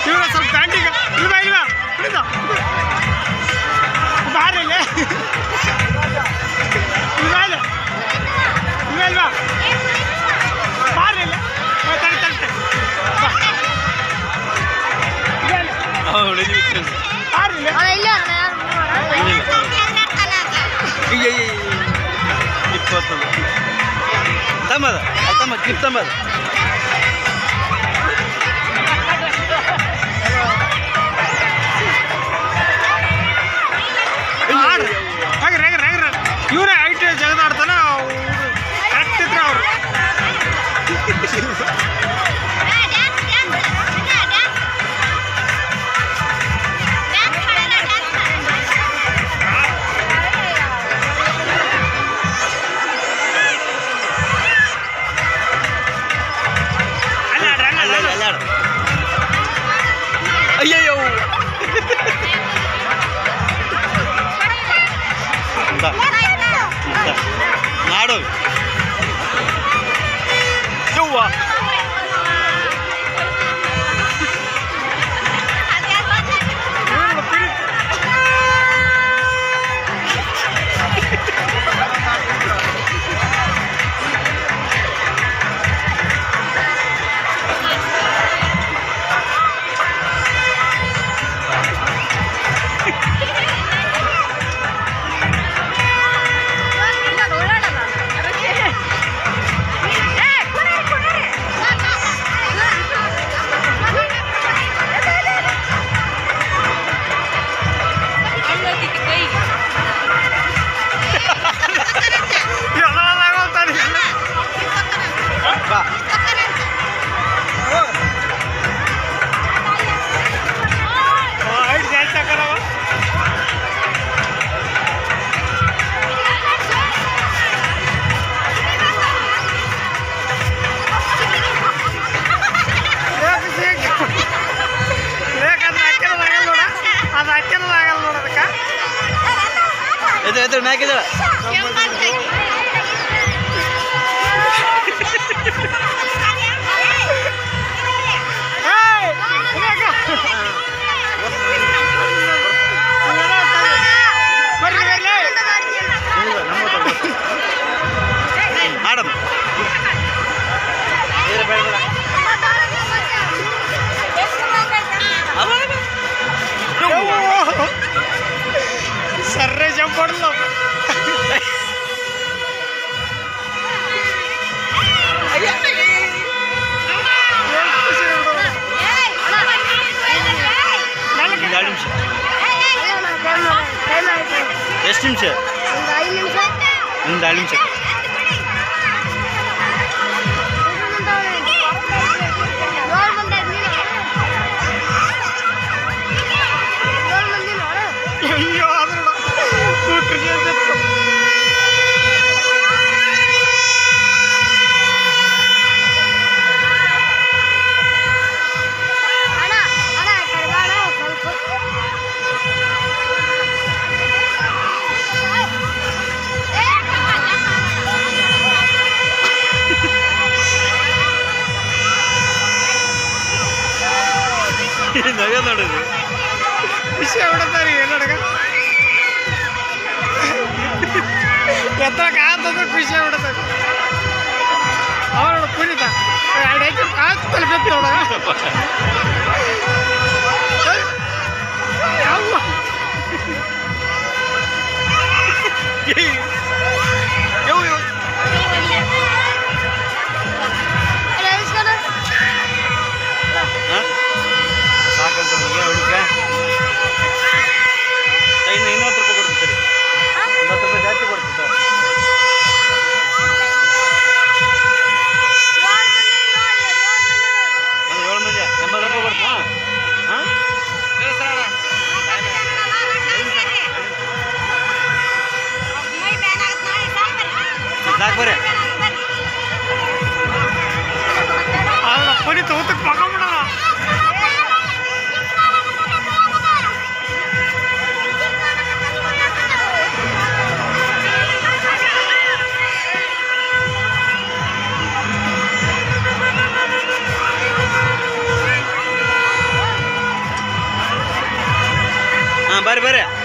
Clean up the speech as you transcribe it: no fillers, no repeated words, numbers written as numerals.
ಇವ್ರ ಸ್ವಲ್ಪ ದಾಂಡಿಗ ಇಲ್ವಾ ಇಲ್ವಾ ಇಲ್ವಾ ಬಾರಿಲ್ಲ ಇಲ್ವಾ ಇಲ್ಲ ಇಲ್ವಾ ಬಾರಿಲ್ಲ ತಡೆ ತಮ್ಮದ ತಮ್ಮ ಗಿಫ್ಟ್ ತಮ್ಮದ ಇವರೇ ಐಟಿ ಜಗದಾಡ್ತಾನೆ ಕರೆಕ್ಟ್ ಇದ್ರೆ ಅವರು ಅಯ್ಯಯ್ಯೋ ನಾಡು ಯವ್ವ ಎದುರು ಮ್ಯಾಕಿದಳ ಆಡಮ್ ಸರ್ರೆ ಜಂಪ್ ಹೊಡಲ್ಲ ಎಷ್ಟು ನಿಮಿಷ ಒಂದು 2 ನಿಮಿಷ ಅಯ್ಯೋ ನಗ ನೋಡಿದ್ರಿ ಖುಷಿ ಆಗ್ಬಿಡತ್ತಾರೆ ಏನಡಗ ಎತ್ತಕ್ಕೆ ಆತಂದ್ರೆ ಖುಷಿ ಆಗ್ಬಿಡತ್ತಾರೆ ಅವನು ಕುರಿತ 2 ಐತಿ ಆಯ್ತು ತಲುಪಿತ್ತು ನೋಡ ಸಾಕಂತ ನನಗೆ ಹುಡುಗ ಇನ್ನು 20 ರೂಪಾಯಿ ಕೊಡ್ತಾರೆ 10 ರೂಪಾಯಿ ಜಾಸ್ತಿ ಕೊಡ್ತಾರೆ 7 ಮಂದಿ 80 ರೂಪಾಯಿ ಕೊಡ್ತಾ ಹಾಂ ಸಾಕು ಬರ್ರಿ ಅವನ ಕುರಿತು ಊಟಕ್ಕೆ ಮಗ ಬೇರೆ